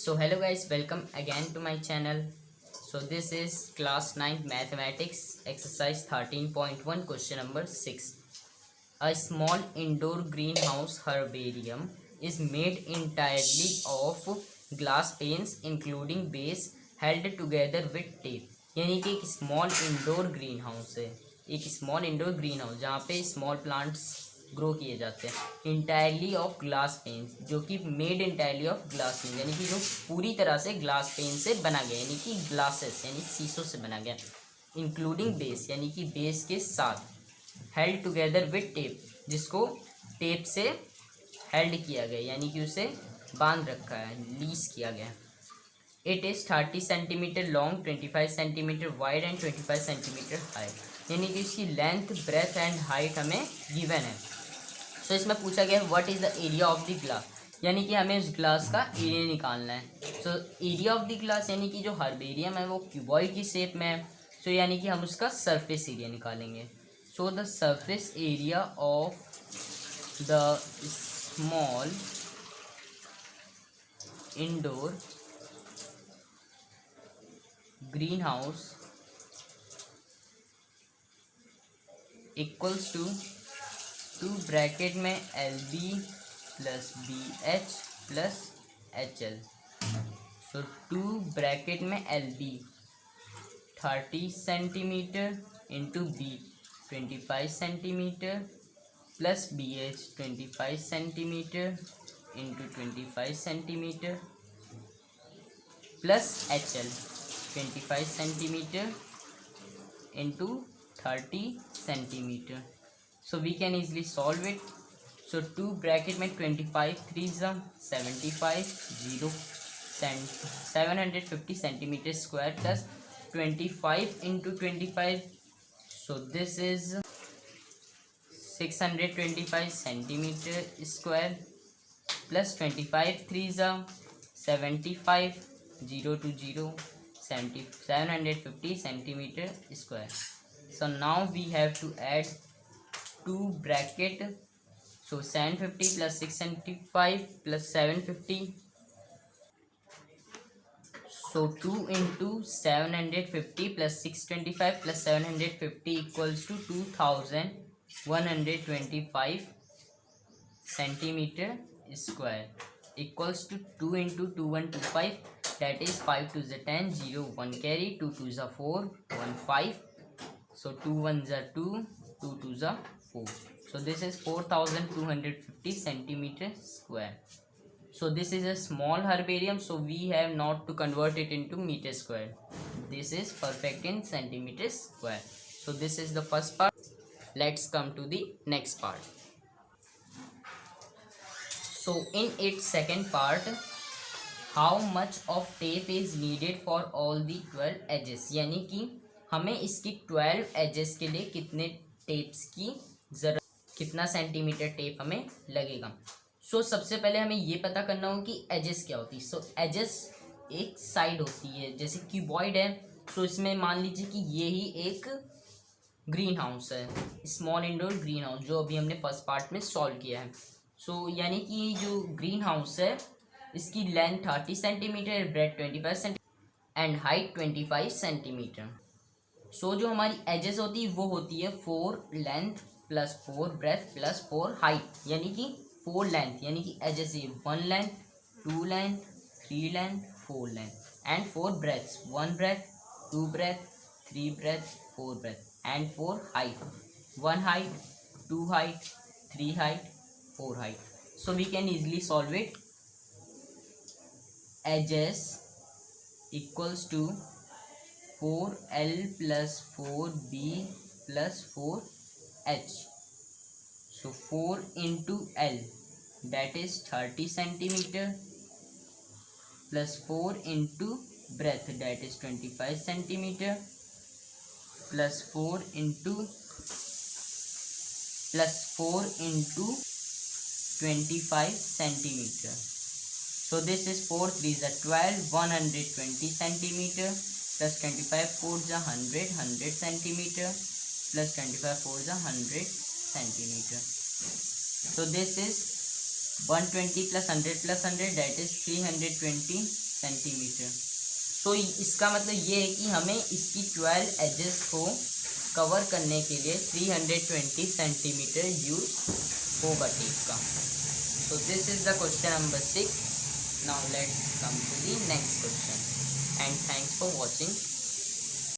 So hello guys, welcome again to my channel. So this is class 9 mathematics exercise 13.1 question number 6. A small indoor greenhouse herbarium is made entirely of glass panes including base held together with tape. यानी कि एक small indoor green house है, एक small indoor green house जहाँ पे small plants grow किए जाते हैं इंटायरली ऑफ ग्लास पेन्स, जो कि made entirely of glass pen यानी कि जो पूरी तरह से ग्लास पेन से बना गया, यानी कि ग्लासेस यानी शीशों से बना गया, इंक्लूडिंग बेस यानी कि बेस के साथ, हेल्ड टुगेदर विथ टेप जिसको टेप से हेल्ड किया गया यानी कि उसे बांध रखा है, लीज किया गया। It is 30 centimetre long, 25 centimetre wide and 25 centimetre height, यानी कि इसकी लेंथ ब्रेथ एंड हाइट हमें गिवन है। सो इसमें पूछा गया what is the area of the glass, यानी कि हमें उस ग्लास का एरिया निकालना है। So area of the glass यानी कि जो हर्बेरियम है वो क्यूबॉइड की शेप में है, सो यानी कि हम उसका सरफेस एरिया निकालेंगे। So the surface area of the small indoor green house equals to 2 bracket में LB plus BH plus HL। So 2 bracket में LB 30 centimetre into B 25 centimetre plus BH 25 centimetre into 25 centimetre plus HL 25 centimetre into 30 centimetre. So we can easily solve it. So 2 bracket में 25 3s 75 0 750 centimeter square plus 25 into 25. So this is 625 centimeter square plus 25 3s 75 0 to 0 750 centimeter square. So now we have to add 2 bracket, so 750 plus 675 plus 750, so 2 into 750 plus 625 plus 750 equals to 2125 centimeter square equals to 2 into 2125, that is 5 to the 10 0 1 carry 2 to the 4 1 5, so 2 1s are 2 2 2s are 4, so this is 4250 centimeter square. So this is a small herbarium, so we have not to convert it into meter square, this is perfect in centimeter square. So this is the first part. Let's come to the next part. So in its second part, how much of tape is needed for all the 12 edges, यानी कि हमें इसकी 12 edges के लिए कितने tapes की जरूरत, कितना सेंटीमीटर टेप हमें लगेगा। सो सबसे पहले हमें ये पता करना होगा कि एजेस क्या होती है। सो एजेस एक साइड होती है, जैसे क्यूबॉइड है, सो इसमें मान लीजिए कि ये ही एक ग्रीन हाउस है, स्मॉल इंडोर ग्रीन हाउस, जो अभी हमने फर्स्ट पार्ट में सॉल्व किया है। सो यानी कि जो ग्रीन हाउस है इसकी length 30 centimetre, breadth 25 centimetre and height 25 centimetre. So जो हमारी एजेस होती है वो होती है 4 length plus 4 breadth plus 4 height, यानी कि 4 लेंथ, यानी कि एजेस ये 1 length 2 length 3 length 4 length and 4 breadths, 1 breadth 2 breadth 3 breadth 4 breadth and 4 height, 1 height 2 height 3 height 4 height. So we can easily solve it. Edges equals to 4L plus 4B plus 4H. So 4 into L, that is 30 centimeter, plus 4 into breadth, that is 25 centimeter, plus 4 into 25 centimeter. So this is 4 3s are 12, 120 centimeter, plus 25 4s are 100 centimeter, plus 25 4s are 100 centimeter. So this is 120 plus 100 plus 100 that is 320 centimetre. So इसका मतलब ये है कि हमें इसकी 12 edges को cover करने के लिए 320 सेंटीमीटर यूज होगा टेप का। So this is the question number 6। Now let's come to the next question and thanks for watching.